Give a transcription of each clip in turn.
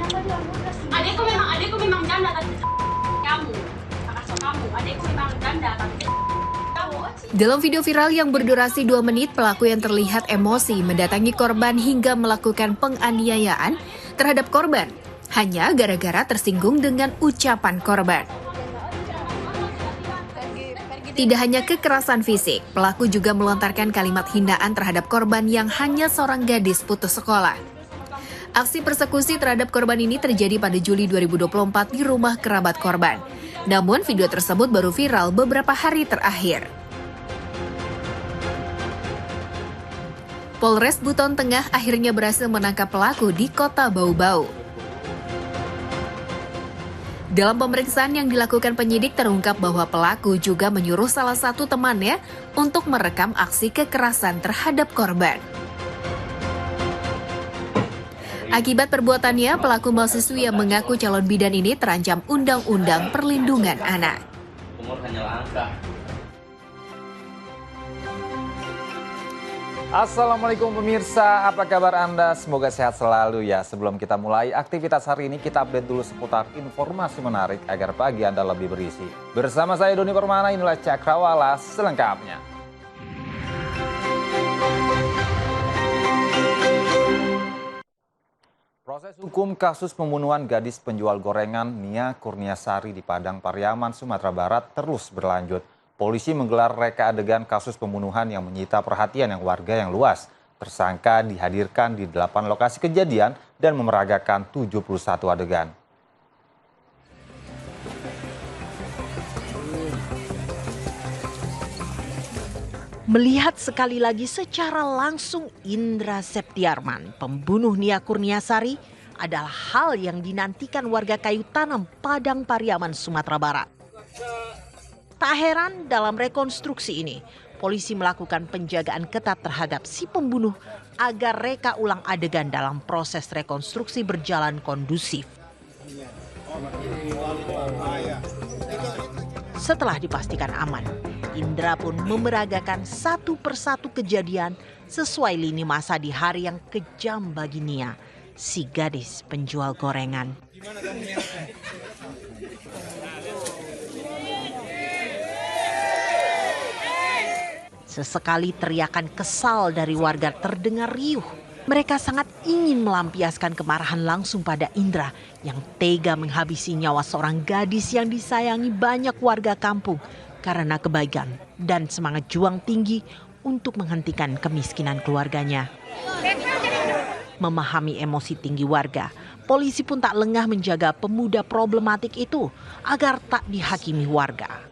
Adikku memang janda tapi kamu. Adikku memang janda tapi kamu. Dalam video viral yang berdurasi 2 menit, pelaku yang terlihat emosi mendatangi korban hingga melakukan penganiayaan terhadap korban hanya gara-gara tersinggung dengan ucapan korban. Tidak hanya kekerasan fisik, pelaku juga melontarkan kalimat hinaan terhadap korban yang hanya seorang gadis putus sekolah. Aksi persekusi terhadap korban ini terjadi pada Juli 2024 di rumah kerabat korban. Namun video tersebut baru viral beberapa hari terakhir. Polres Buton Tengah akhirnya berhasil menangkap pelaku di Kota Bau-Bau. Dalam pemeriksaan yang dilakukan penyidik terungkap bahwa pelaku juga menyuruh salah satu temannya untuk merekam aksi kekerasan terhadap korban. Akibat perbuatannya, pelaku mahasiswi yang mengaku calon bidan ini terancam Undang-Undang Perlindungan Anak. Umur hanyalah angka. Assalamualaikum pemirsa, apa kabar Anda? Semoga sehat selalu ya. Sebelum kita mulai aktivitas hari ini, kita update dulu seputar informasi menarik agar pagi Anda lebih berisi. Bersama saya Doni Permana, inilah Cakrawala selengkapnya. Proses hukum kasus pembunuhan gadis penjual gorengan Nia Kurniasari di Padang Pariaman, Sumatera Barat terus berlanjut. Polisi menggelar reka adegan kasus pembunuhan yang menyita perhatian warga yang luas. Tersangka dihadirkan di 8 lokasi kejadian dan memeragakan 71 adegan. Melihat sekali lagi secara langsung Indra Septiarman, pembunuh Nia Kurniasari, adalah hal yang dinantikan warga Kayu Tanam, Padang Pariaman, Sumatera Barat. Tak heran dalam rekonstruksi ini, polisi melakukan penjagaan ketat terhadap si pembunuh agar reka ulang adegan dalam proses rekonstruksi berjalan kondusif. Setelah dipastikan aman, Indra pun memeragakan satu persatu kejadian sesuai lini masa di hari yang kejam bagi Nia, si gadis penjual gorengan. Sesekali teriakan kesal dari warga terdengar riuh. Mereka sangat ingin melampiaskan kemarahan langsung pada Indra yang tega menghabisi nyawa seorang gadis yang disayangi banyak warga kampung karena kebaikan dan semangat juang tinggi untuk menghentikan kemiskinan keluarganya. Memahami emosi tinggi warga, polisi pun tak lengah menjaga pemuda problematik itu agar tak dihakimi warga.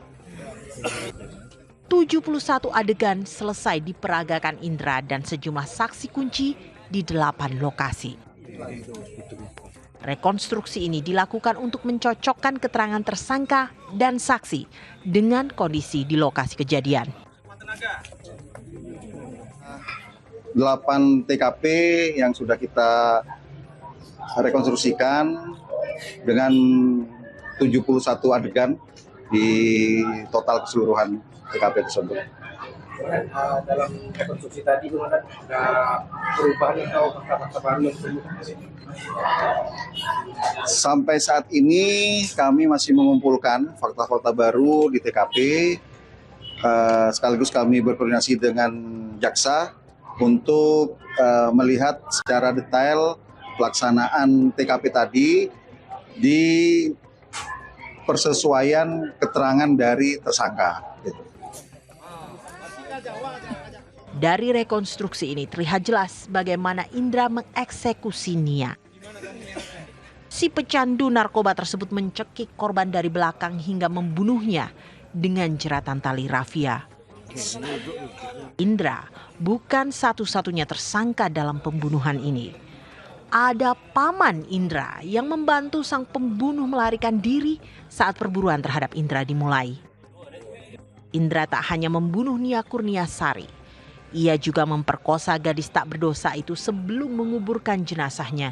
71 adegan selesai diperagakan Indra dan sejumlah saksi kunci di 8 lokasi. Rekonstruksi ini dilakukan untuk mencocokkan keterangan tersangka dan saksi dengan kondisi di lokasi kejadian. 8 TKP yang sudah kita rekonstruksikan dengan 71 adegan di total keseluruhan TKP tersebut. Dalam rekonstruksi tadi ada perubahan atau fakta-fakta baru yang ditemukan? Sampai saat ini kami masih mengumpulkan fakta-fakta baru di TKP, sekaligus kami berkoordinasi dengan jaksa untuk melihat secara detail pelaksanaan TKP tadi di persesuaian keterangan dari tersangka. Dari rekonstruksi ini terlihat jelas bagaimana Indra mengeksekusi Nia. Si pecandu narkoba tersebut mencekik korban dari belakang hingga membunuhnya dengan jeratan tali rafia. Indra bukan satu-satunya tersangka dalam pembunuhan ini. Ada paman Indra yang membantu sang pembunuh melarikan diri saat perburuan terhadap Indra dimulai. Indra tak hanya membunuh Nia Kurniasari, ia juga memperkosa gadis tak berdosa itu sebelum menguburkan jenazahnya.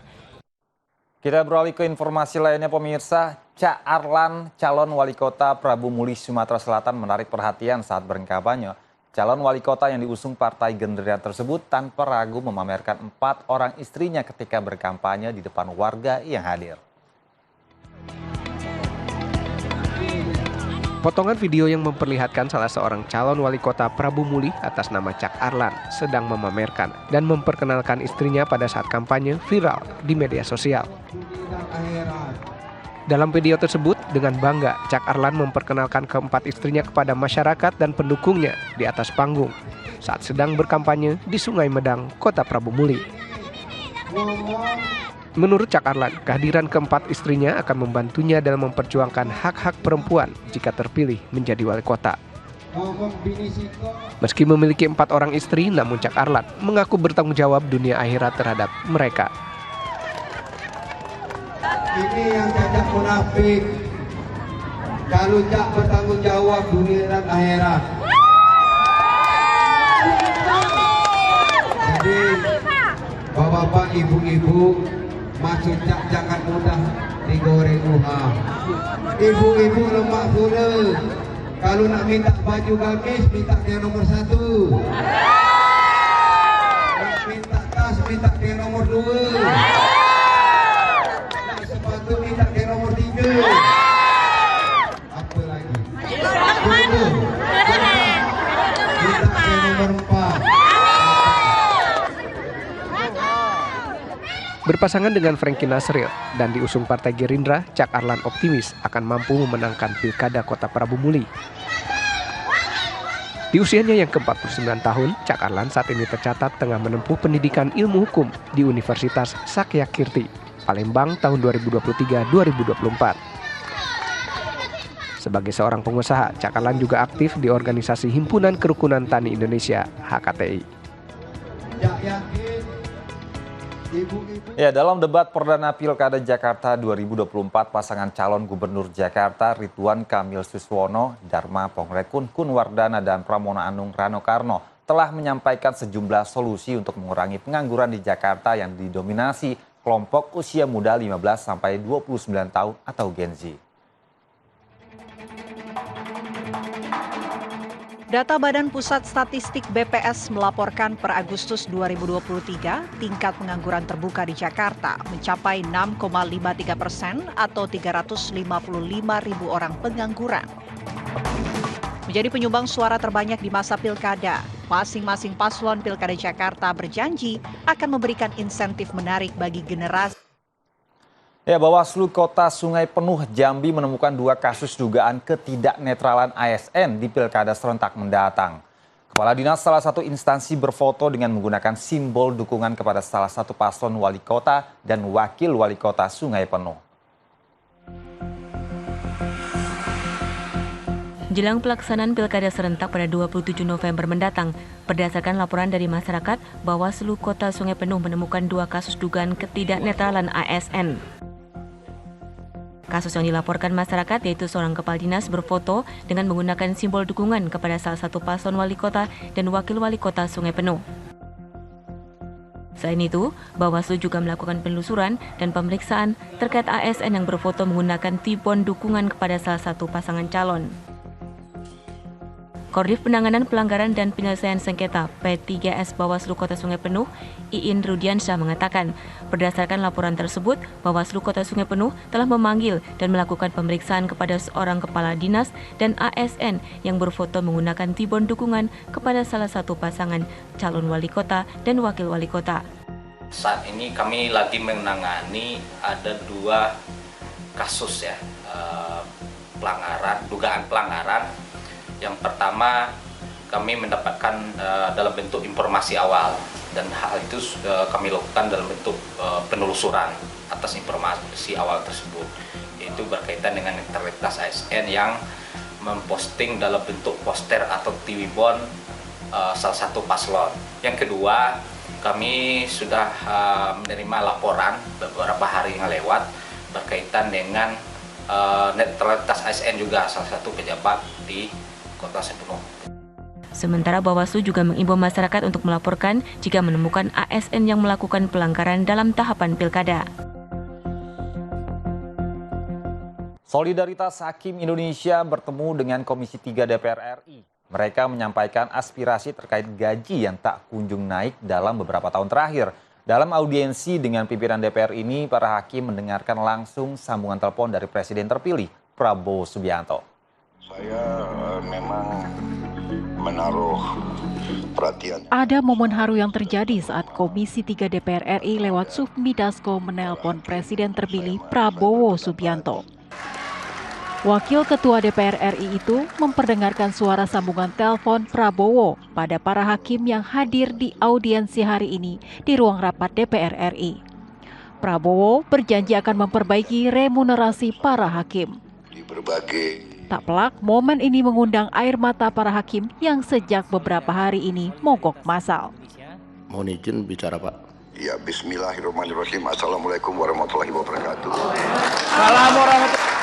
Kita beralih ke informasi lainnya pemirsa. Cak Arlan, calon wali kota Prabu Mulih, Sumatera Selatan menarik perhatian saat berkampanye. Calon wali kota yang diusung Partai Gerindra tersebut tanpa ragu memamerkan 4 orang istrinya ketika berkampanye di depan warga yang hadir. Potongan video yang memperlihatkan salah seorang calon wali kota Prabu Muli atas nama Cak Arlan sedang memamerkan dan memperkenalkan istrinya pada saat kampanye viral di media sosial. Dalam video tersebut, dengan bangga, Cak Arlan memperkenalkan keempat istrinya kepada masyarakat dan pendukungnya di atas panggung saat sedang berkampanye di Sungai Medang, Kota Prabu Muli. Menurut Cak Arlan, kehadiran keempat istrinya akan membantunya dalam memperjuangkan hak-hak perempuan jika terpilih menjadi wali kota. Meski memiliki 4 orang istri, namun Cak Arlan mengaku bertanggung jawab dunia akhirat terhadap mereka. Ini yang Cak munafik. Kalau Cak bertanggung jawab dunia dan akhirat. Jadi, bapak-bapak, ibu-ibu, maksud Cak jangan mudah digoreng uha. Ibu-ibu lemak pula. Kalau nak minta baju gamis, minta yang nomor 1. Nak minta tas, minta yang nomor 2. Nak sepatu, minta yang nomor 3. Apa lagi? Minta yang nomor 4. Berpasangan dengan Franky Nasril dan diusung Partai Gerindra, Cak Arlan optimis akan mampu memenangkan Pilkada Kota Prabu Muli. Di usianya yang ke-49 tahun, Cak Arlan saat ini tercatat tengah menempuh pendidikan ilmu hukum di Universitas Sakyakirti, Palembang tahun 2023-2024. Sebagai seorang pengusaha, Cak Arlan juga aktif di organisasi Himpunan Kerukunan Tani Indonesia (HKTI). Ya, dalam debat perdana Pilkada Jakarta 2024, pasangan calon Gubernur Jakarta Ridwan Kamil Suswono, Dharma Pongrekun Kunwardana dan Pramono Anung Rano Karno telah menyampaikan sejumlah solusi untuk mengurangi pengangguran di Jakarta yang didominasi kelompok usia muda 15 sampai 29 tahun atau Gen Z. Data Badan Pusat Statistik BPS melaporkan per Agustus 2023, tingkat pengangguran terbuka di Jakarta mencapai 6,53% atau 355.000 orang pengangguran. Menjadi penyumbang suara terbanyak di masa pilkada, masing-masing paslon Pilkada Jakarta berjanji akan memberikan insentif menarik bagi generasi. Ya, Bawaslu Kota Sungai Penuh Jambi menemukan 2 kasus dugaan ketidaknetralan ASN di Pilkada serentak mendatang. Kepala Dinas salah satu instansi berfoto dengan menggunakan simbol dukungan kepada salah satu paslon wali kota dan wakil wali kota Sungai Penuh. Jelang pelaksanaan Pilkada serentak pada 27 November mendatang, berdasarkan laporan dari masyarakat, Bawaslu Kota Sungai Penuh menemukan 2 kasus dugaan ketidaknetralan ASN. Kasus yang dilaporkan masyarakat yaitu seorang kepala dinas berfoto dengan menggunakan simbol dukungan kepada salah satu paslon wali kota dan wakil wali kota Sungai Penuh. Selain itu, Bawaslu juga melakukan penelusuran dan pemeriksaan terkait ASN yang berfoto menggunakan tibon dukungan kepada salah satu pasangan calon. Koordinat Penanganan Pelanggaran dan Penyelesaian Sengketa P3S Bawaslu Kota Sungai Penuh, Iin Rudiansyah mengatakan, berdasarkan laporan tersebut, Bawaslu Kota Sungai Penuh telah memanggil dan melakukan pemeriksaan kepada seorang kepala dinas dan ASN yang berfoto menggunakan tibon dukungan kepada salah satu pasangan calon wali kota dan wakil wali kota. Saat ini kami lagi menangani ada 2 kasus ya, dugaan pelanggaran. Yang pertama, kami mendapatkan dalam bentuk informasi awal dan hal itu kami lakukan dalam bentuk penelusuran atas informasi awal tersebut, yaitu berkaitan dengan netralitas ASN yang memposting dalam bentuk poster atau tibon salah satu paslon. Yang kedua, kami sudah menerima laporan beberapa hari yang lewat berkaitan dengan netralitas ASN juga salah satu pejabat di Kota Sungai. Sementara Bawaslu juga mengimbau masyarakat untuk melaporkan jika menemukan ASN yang melakukan pelanggaran dalam tahapan pilkada. Solidaritas Hakim Indonesia bertemu dengan Komisi 3 DPR RI Mereka menyampaikan aspirasi terkait gaji yang tak kunjung naik dalam beberapa tahun terakhir. Dalam audiensi dengan pimpinan DPR ini, para hakim mendengarkan langsung sambungan telepon dari Presiden terpilih, Prabowo Subianto. Saya memang menaruh perhatian. Ada momen haru yang terjadi saat Komisi 3 DPR RI lewat Sufmi Dasko menelpon Presiden terpilih Prabowo Subianto. Wakil Ketua DPR RI itu memperdengarkan suara sambungan telepon Prabowo pada para hakim yang hadir di audiensi hari ini di ruang rapat DPR RI. Prabowo berjanji akan memperbaiki remunerasi para hakim. Di berbagai Tak pelak, momen ini mengundang air mata para hakim yang sejak beberapa hari ini mogok massal. Mohon izin bicara, Pak. Ya, bismillahirrahmanirrahim. Assalamualaikum warahmatullahi wabarakatuh. Salam warahmatullahi.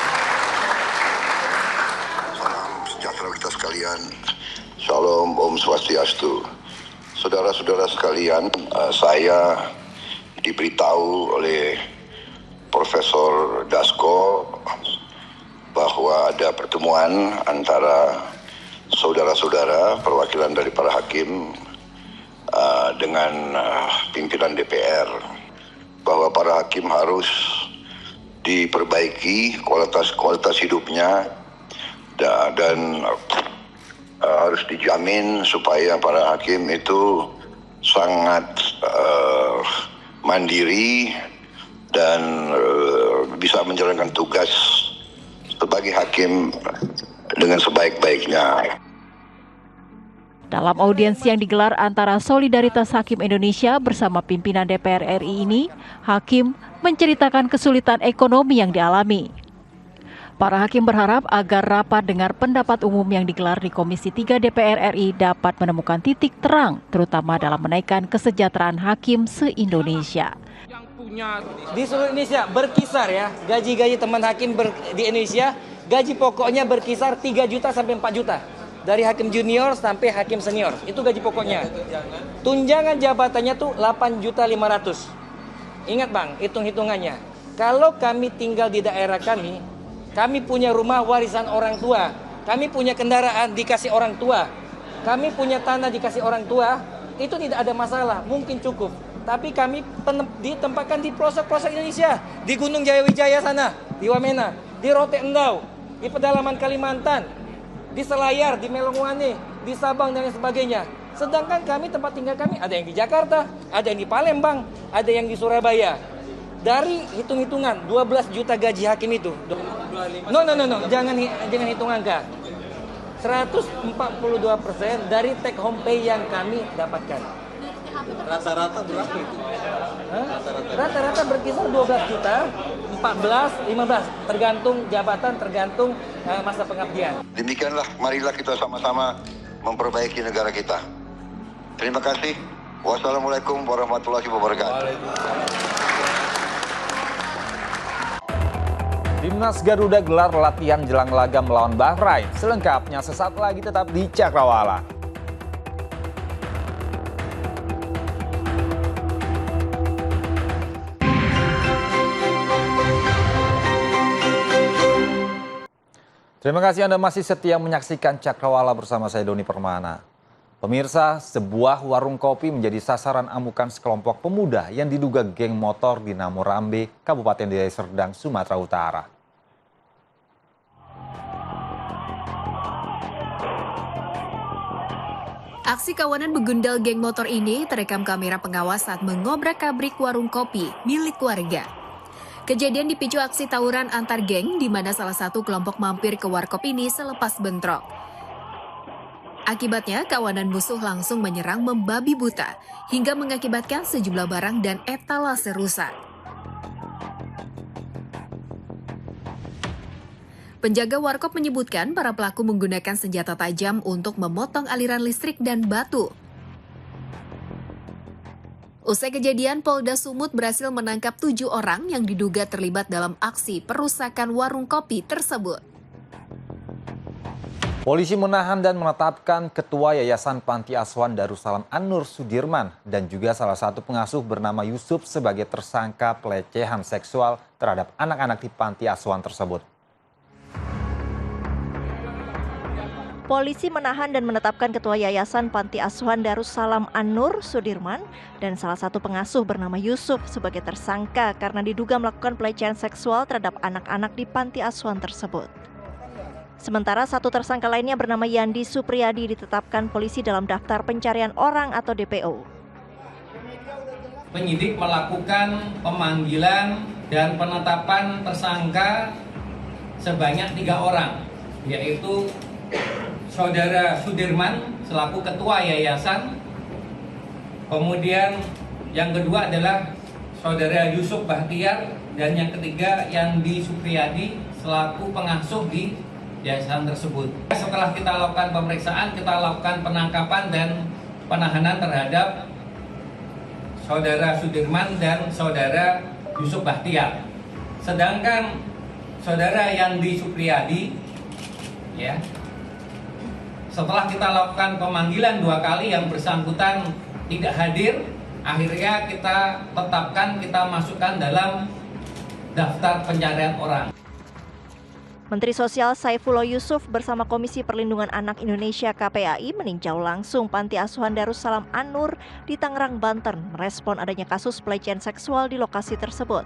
Salam sejahtera kita sekalian. Shalom, Om Swastiastu. Saudara-saudara sekalian, saya diberitahu oleh Profesor Dasko bahwa ada pertemuan antara saudara-saudara perwakilan dari para hakim dengan pimpinan DPR, bahwa para hakim harus diperbaiki kualitas hidupnya dan harus dijamin supaya para hakim itu sangat mandiri dan bisa menjalankan tugas sebagai hakim dengan sebaik-baiknya. Dalam audiensi yang digelar antara Solidaritas Hakim Indonesia bersama pimpinan DPR RI ini, hakim menceritakan kesulitan ekonomi yang dialami. Para hakim berharap agar rapat dengar pendapat umum yang digelar di Komisi 3 DPR RI dapat menemukan titik terang, terutama dalam menaikkan kesejahteraan hakim se-Indonesia. Di seluruh Indonesia berkisar ya, gaji-gaji teman hakim di Indonesia, gaji pokoknya berkisar 3 juta sampai 4 juta. Dari hakim junior sampai hakim senior, itu gaji pokoknya. Tunjangan jabatannya tuh 8.500.000. Ingat Bang, hitung-hitungannya. Kalau kami tinggal di daerah kami punya rumah warisan orang tua, kami punya kendaraan dikasih orang tua, kami punya tanah dikasih orang tua, itu tidak ada masalah, mungkin cukup. Tapi kami ditempatkan di pelosok-pelosok Indonesia, di Gunung Jayawijaya sana, di Wamena, di Rote Endau, di pedalaman Kalimantan, di Selayar, di Melongwane, di Sabang dan lain sebagainya. Sedangkan tempat tinggal kami ada yang di Jakarta, ada yang di Palembang, ada yang di Surabaya. Dari hitung-hitungan 12 juta gaji hakim itu. No, jangan hitungan Kak. 142% dari take home pay yang kami dapatkan. Rata-rata berapa itu? Rata-rata berkisar 12 juta, 14, 15, tergantung jabatan, tergantung masa pengabdian. Demikianlah, marilah kita sama-sama memperbaiki negara kita. Terima kasih. Wassalamualaikum warahmatullahi wabarakatuh. Timnas Garuda gelar latihan jelang laga melawan Bahrain. Selengkapnya sesaat lagi tetap di Cakrawala. Terima kasih Anda masih setia menyaksikan Cakrawala bersama saya Doni Permana. Pemirsa, sebuah warung kopi menjadi sasaran amukan sekelompok pemuda yang diduga geng motor di Namorambe, Kabupaten Deli Serdang, Sumatera Utara. Aksi kawanan begundal geng motor ini terekam kamera pengawas saat mengobrak-abrik warung kopi milik warga. Kejadian dipicu aksi tawuran antar geng di mana salah satu kelompok mampir ke warkop ini selepas bentrok. Akibatnya, kawanan musuh langsung menyerang membabi buta hingga mengakibatkan sejumlah barang dan etalase rusak. Penjaga warkop menyebutkan para pelaku menggunakan senjata tajam untuk memotong aliran listrik dan batu. Usai kejadian, Polda Sumut berhasil menangkap 7 orang yang diduga terlibat dalam aksi perusakan warung kopi tersebut. Polisi menahan dan menetapkan Ketua Yayasan Panti Asuhan Darussalam An-Nur Sudirman dan juga salah satu pengasuh bernama Yusuf sebagai tersangka pelecehan seksual terhadap anak-anak di panti asuhan tersebut. Polisi menahan dan menetapkan Ketua Yayasan Panti Asuhan Darussalam An-Nur Sudirman dan salah satu pengasuh bernama Yusuf sebagai tersangka karena diduga melakukan pelecehan seksual terhadap anak-anak di panti asuhan tersebut. Sementara satu tersangka lainnya bernama Yandi Supriyadi ditetapkan polisi dalam daftar pencarian orang atau DPO. Penyidik melakukan pemanggilan dan penetapan tersangka sebanyak 3 orang, yaitu Saudara Sudirman selaku Ketua Yayasan, kemudian yang kedua adalah Saudara Yusuf Bahtiar, dan yang ketiga Yandi Supriyadi selaku pengasuh di yayasan tersebut. Setelah kita lakukan pemeriksaan, kita lakukan penangkapan dan penahanan terhadap Saudara Sudirman dan Saudara Yusuf Bahtiar. Sedangkan Saudara Yandi Supriyadi, ya, setelah kita lakukan pemanggilan 2 kali yang bersangkutan tidak hadir, akhirnya kita tetapkan, kita masukkan dalam daftar pencarian orang. Menteri Sosial Saifullah Yusuf bersama Komisi Perlindungan Anak Indonesia KPAI meninjau langsung Panti Asuhan Darussalam An-Nur di Tangerang, Banten, merespon adanya kasus pelecehan seksual di lokasi tersebut.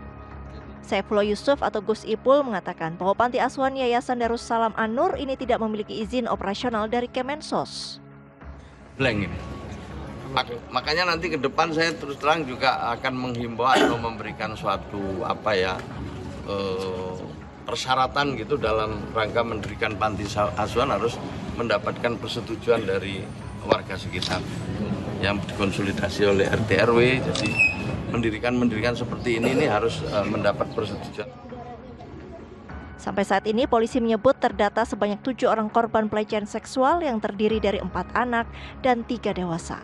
Saifullah Yusuf atau Gus Ipul mengatakan bahwa Panti Asuhan Yayasan Darussalam An-Nur ini tidak memiliki izin operasional dari Kemensos. Blank ini. Makanya nanti ke depan saya terus terang juga akan menghimbau atau memberikan suatu persyaratan gitu dalam rangka mendirikan panti asuhan harus mendapatkan persetujuan dari warga sekitar yang dikonsolidasi oleh RT RW. Jadi mendirikan seperti ini harus mendapat persetujuan. Sampai saat ini polisi menyebut terdata sebanyak 7 orang korban pelecehan seksual yang terdiri dari 4 anak dan 3 dewasa.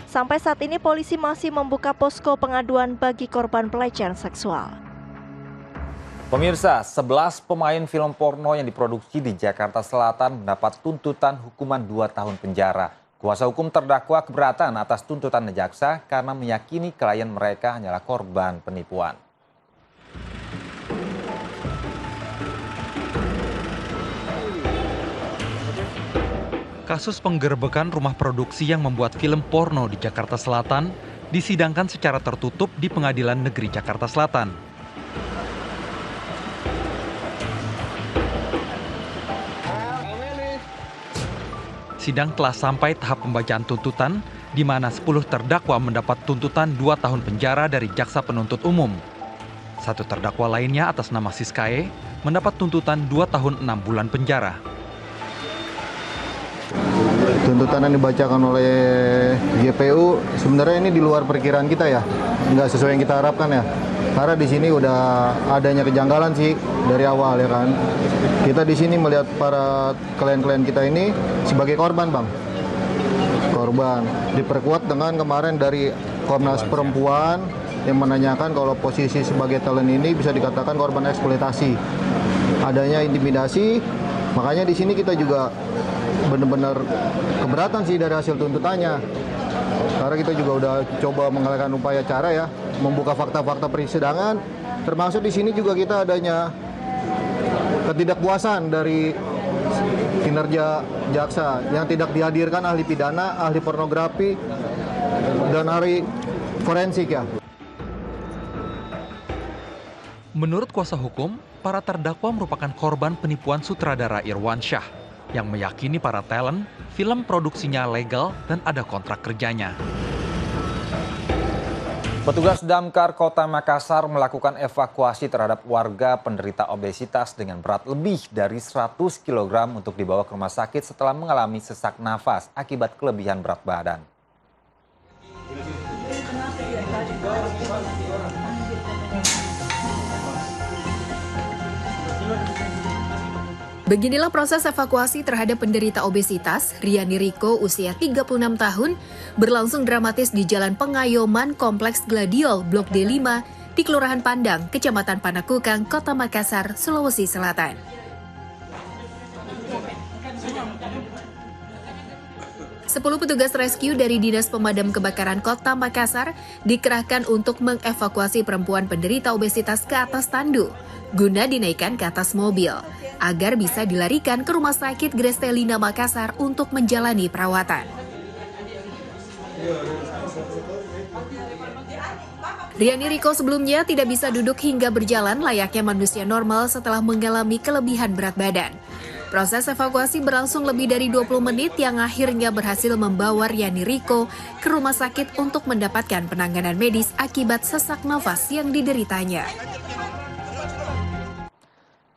Sampai saat ini polisi masih membuka posko pengaduan bagi korban pelecehan seksual. Pemirsa, 11 pemain film porno yang diproduksi di Jakarta Selatan mendapat tuntutan hukuman 2 tahun penjara. Kuasa hukum terdakwa keberatan atas tuntutan jaksa karena meyakini klien mereka hanyalah korban penipuan. Kasus penggerbekan rumah produksi yang membuat film porno di Jakarta Selatan disidangkan secara tertutup di Pengadilan Negeri Jakarta Selatan. Sidang telah sampai tahap pembacaan tuntutan, di mana 10 terdakwa mendapat tuntutan 2 tahun penjara dari jaksa penuntut umum. 1 terdakwa lainnya atas nama Siskae mendapat tuntutan 2 tahun 6 bulan penjara. Tuntutan yang dibacakan oleh JPU sebenarnya ini di luar perkiraan kita ya, nggak sesuai yang kita harapkan ya. Karena di sini udah adanya kejanggalan sih dari awal ya kan. Kita di sini melihat para klien-klien kita ini sebagai korban, Bang. Korban. Diperkuat dengan kemarin dari Komnas Perempuan yang menanyakan kalau posisi sebagai talent ini bisa dikatakan korban eksploitasi. Adanya intimidasi, makanya di sini kita juga benar-benar keberatan sih dari hasil tuntutannya. Karena kita juga udah coba mengalihkan upaya cara ya, membuka fakta-fakta persidangan, termasuk di sini juga kita adanya ketidakpuasan dari kinerja jaksa yang tidak dihadirkan ahli pidana, ahli pornografi, dan ahli forensik ya. Menurut kuasa hukum, para terdakwa merupakan korban penipuan sutradara Irwansyah yang meyakini para talent, film produksinya legal dan ada kontrak kerjanya. Petugas Damkar Kota Makassar melakukan evakuasi terhadap warga penderita obesitas dengan berat lebih dari 100 kg untuk dibawa ke rumah sakit setelah mengalami sesak nafas akibat kelebihan berat badan. Beginilah proses evakuasi terhadap penderita obesitas, Riani Riko usia 36 tahun, berlangsung dramatis di Jalan Pengayoman Kompleks Gladiol, Blok D5, di Kelurahan Pandang, Kecamatan Panakukang, Kota Makassar, Sulawesi Selatan. Sepuluh petugas rescue dari Dinas Pemadam Kebakaran Kota Makassar dikerahkan untuk mengevakuasi perempuan penderita obesitas ke atas tandu, guna dinaikkan ke atas mobil. agar bisa dilarikan ke Rumah Sakit Grestelina Makassar untuk menjalani perawatan. Riani Riko sebelumnya tidak bisa duduk hingga berjalan layaknya manusia normal setelah mengalami kelebihan berat badan. Proses evakuasi berlangsung lebih dari 20 menit yang akhirnya berhasil membawa Riani Riko ke rumah sakit untuk mendapatkan penanganan medis akibat sesak nafas yang dideritanya.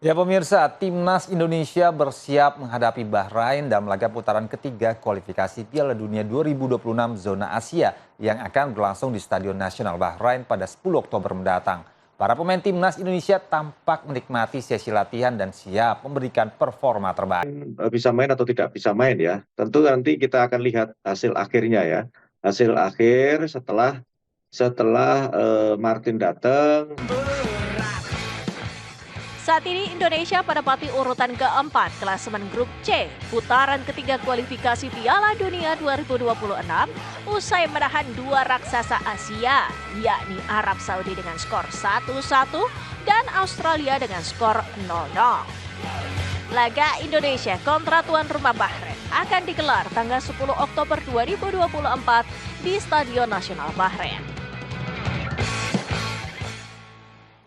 Ya pemirsa, Timnas Indonesia bersiap menghadapi Bahrain dalam laga putaran ketiga kualifikasi Piala Dunia 2026 zona Asia yang akan berlangsung di Stadion Nasional Bahrain pada 10 Oktober mendatang. Para pemain Timnas Indonesia tampak menikmati sesi latihan dan siap memberikan performa terbaik. Bisa main atau tidak bisa main ya, tentu nanti kita akan lihat hasil akhirnya ya. Hasil akhir setelah Martin datang. Saat ini Indonesia menempati urutan keempat klasemen grup C, putaran ketiga kualifikasi Piala Dunia 2026, usai menahan dua raksasa Asia, yakni Arab Saudi dengan skor 1-1 dan Australia dengan skor 0-0. Laga Indonesia kontra tuan rumah Bahrain akan digelar tanggal 10 Oktober 2024 di Stadion Nasional Bahrain.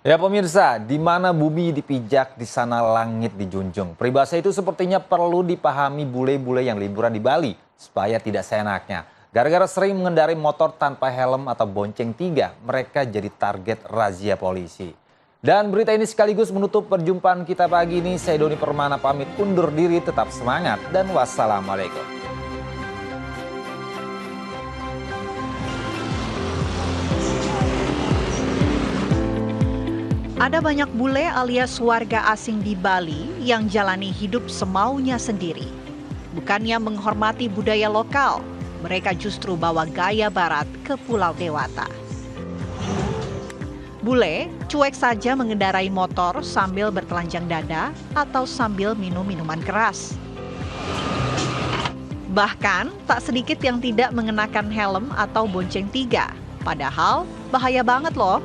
Ya pemirsa, di mana bumi dipijak, di sana langit dijunjung. Peribahasa itu sepertinya perlu dipahami bule-bule yang liburan di Bali, supaya tidak seenaknya. Gara-gara sering mengendarai motor tanpa helm atau bonceng tiga, mereka jadi target razia polisi. Dan berita ini sekaligus menutup perjumpaan kita pagi ini. Saya Doni Permana pamit undur diri, tetap semangat, dan wassalamualaikum. Ada banyak bule alias warga asing di Bali yang jalani hidup semaunya sendiri. Bukannya menghormati budaya lokal, mereka justru bawa gaya barat ke Pulau Dewata. Bule cuek saja mengendarai motor sambil bertelanjang dada atau sambil minum minuman keras. Bahkan tak sedikit yang tidak mengenakan helm atau bonceng tiga, padahal bahaya banget loh.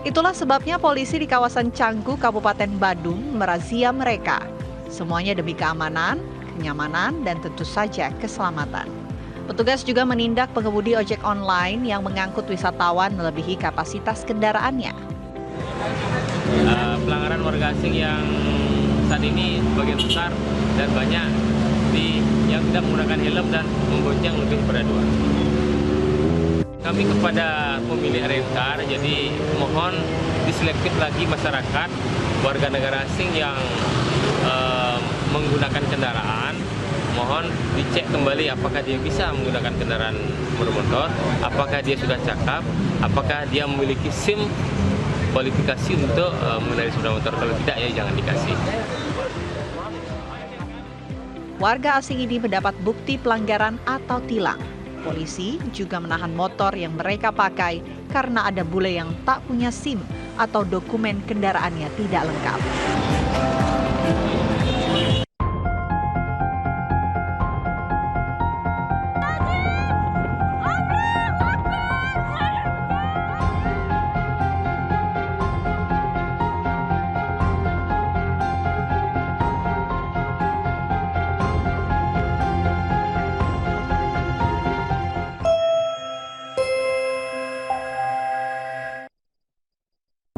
Itulah sebabnya polisi di kawasan Canggu, Kabupaten Badung merazia mereka. Semuanya demi keamanan, kenyamanan, dan tentu saja keselamatan. Petugas juga menindak pengemudi ojek online yang mengangkut wisatawan melebihi kapasitas kendaraannya. Pelanggaran warga asing yang saat ini sebagian besar dan banyak yang tidak menggunakan helm dan membonceng lebih pada dua. Kami kepada pemilik rencar, jadi mohon diselektif lagi masyarakat warga negara asing yang menggunakan kendaraan. Mohon dicek kembali apakah dia bisa menggunakan kendaraan bermotor, apakah dia sudah cakap, apakah dia memiliki SIM kualifikasi untuk mengendarai sepeda motor. Kalau tidak ya jangan dikasih. Warga asing ini mendapat bukti pelanggaran atau tilang. Polisi juga menahan motor yang mereka pakai karena ada bule yang tak punya SIM atau dokumen kendaraannya tidak lengkap.